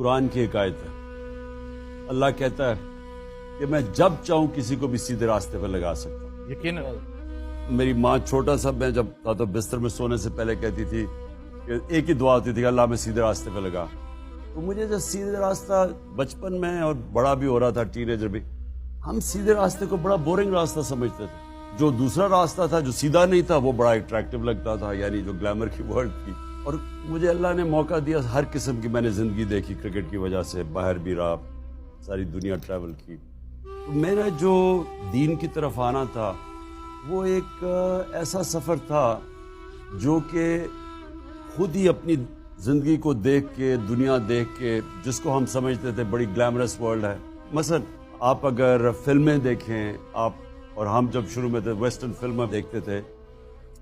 قرآن کی ایک آیت ہے. اللہ کہتا ہے کہ میں جب چاہوں کسی کو بھی سیدھے راستے پر لگا سکتا ہوں. یقیناً میری ماں چھوٹا سا میں جب تھا تو بستر میں سونے سے پہلے کہتی تھی کہ ایک ہی دعا ہوتی تھی کہ اللہ میں سیدھے راستے پہ لگا. تو مجھے جب سیدھے راستہ بچپن میں اور بڑا بھی ہو رہا تھا ٹین ایجر بھی, ہم سیدھے راستے کو بڑا بورنگ راستہ سمجھتے تھے. جو دوسرا راستہ تھا جو سیدھا نہیں تھا وہ بڑا اٹریکٹیو لگتا تھا, یعنی جو گلیمر کی ورلڈ تھی. اور مجھے اللہ نے موقع دیا, ہر قسم کی میں نے زندگی دیکھی, کرکٹ کی وجہ سے باہر بھی رہا, ساری دنیا ٹریول کی. تو میرا جو دین کی طرف آنا تھا وہ ایک ایسا سفر تھا جو کہ خود ہی اپنی زندگی کو دیکھ کے, دنیا دیکھ کے, جس کو ہم سمجھتے تھے بڑی گلیمرس ورلڈ ہے. مثلا آپ اگر فلمیں دیکھیں, آپ اور ہم جب شروع میں تھے ویسٹرن فلمیں دیکھتے تھے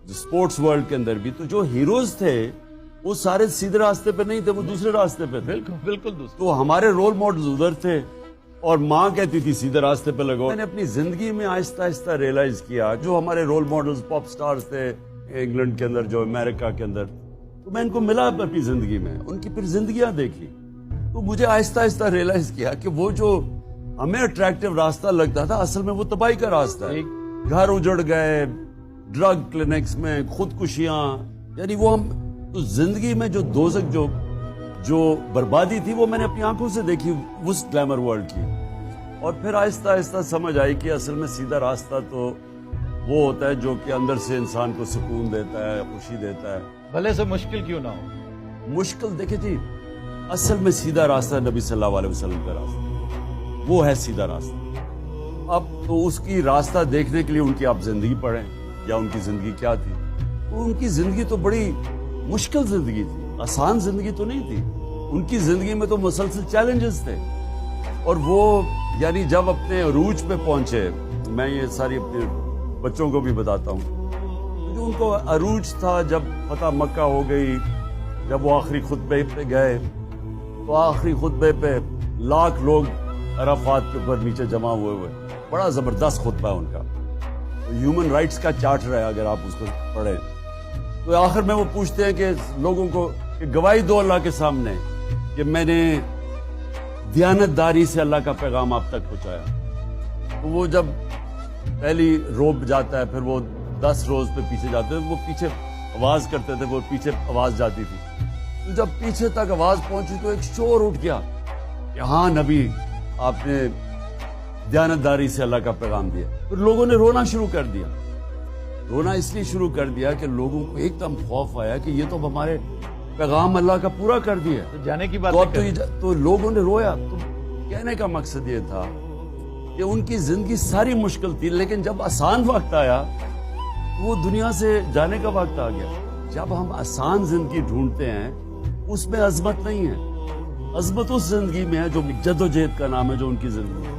جو سپورٹس ورلڈ کے اندر بھی, تو جو ہیروز تھے وہ سارے سیدھے راستے پہ نہیں تھے, وہ دوسرے راستے پہ تھے. بالکل دوسرے. تو ہمارے رول ماڈلز ادھر تھے اور ماں کہتی تھی سیدھے راستے پہ لگو. میں نے اپنی زندگی میں آہستہ آہستہ ریئلائز کیا جو ہمارے رول ماڈلز پاپ سٹارز تھے انگلینڈ کے اندر, جو امریکہ کے اندر, تو میں ان کو ملا اپنی زندگی میں, ان کی پھر زندگیاں دیکھی تو مجھے آہستہ آہستہ ریئلائز کیا کہ وہ جو ہمیں اٹریکٹیو راستہ لگتا تھا اصل میں وہ تباہی کا راستہ ہے. گھر اجڑ گئے, ڈرگ کلینکس میں خودکشیاں, یعنی وہ ہم تو زندگی میں جو دوزخ جو بربادی تھی وہ میں نے اپنی آنکھوں سے دیکھی اس گلیمر ورلڈ کی. اور پھر آہستہ آہستہ سمجھ آئی کہ اصل میں سیدھا راستہ تو وہ ہوتا ہے جو کہ اندر سے انسان کو سکون دیتا ہے, خوشی دیتا ہے, بھلے سے مشکل کیوں نہ ہو. مشکل دیکھیں جی, اصل میں سیدھا راستہ نبی صلی اللہ علیہ وسلم کا راستہ, وہ ہے سیدھا راستہ. اب تو اس کی راستہ دیکھنے کے لیے ان کی آپ زندگی پڑھیں یا ان کی زندگی کیا تھی. تو ان کی زندگی تو بڑی مشکل زندگی تھی, آسان زندگی تو نہیں تھی. ان کی زندگی میں تو مسلسل چیلنجز تھے. اور وہ یعنی جب اپنے عروج پہ پہنچے, میں یہ ساری اپنے بچوں کو بھی بتاتا ہوں, جو ان کو عروج تھا جب فتح مکہ ہو گئی, جب وہ آخری خطبے پہ گئے تو آخری خطبے پہ لاکھ لوگ عرفات کے اوپر نیچے جمع ہوئے, بڑا زبردست خطبہ ہے ان کا. ہیومن رائٹس کا چارٹر ہے, اگر آپ اس کو پڑھیں تو آخر میں وہ پوچھتے ہیں کہ لوگوں کو کہ گواہی دو اللہ کے سامنے کہ میں نے دیانت داری سے اللہ کا پیغام آپ تک پہنچایا. تو وہ جب پہلی روب جاتا ہے, پھر وہ 10 روز پہ پیچھے جاتے ہیں, وہ پیچھے آواز کرتے تھے, وہ پیچھے آواز جاتی تھی. تو جب پیچھے تک آواز پہنچی تو ایک شور اٹھ گیا کہ ہاں نبی آپ نے دیانت داری سے اللہ کا پیغام دیا. پھر لوگوں نے رونا شروع کر دیا. رونا اس لیے شروع کر دیا کہ لوگوں کو ایک دم خوف آیا کہ یہ تو ہمارے پیغام اللہ کا پورا کر دیا, تو جانے کی بات تو لوگوں نے رویا. تو کہنے کا مقصد یہ تھا کہ ان کی زندگی ساری مشکل تھی, لیکن جب آسان وقت آیا وہ دنیا سے جانے کا وقت آ گیا. جب ہم آسان زندگی ڈھونڈتے ہیں اس میں عظمت نہیں ہے, عظمت اس زندگی میں ہے جو جد و جہد کا نام ہے, جو ان کی زندگی ہے.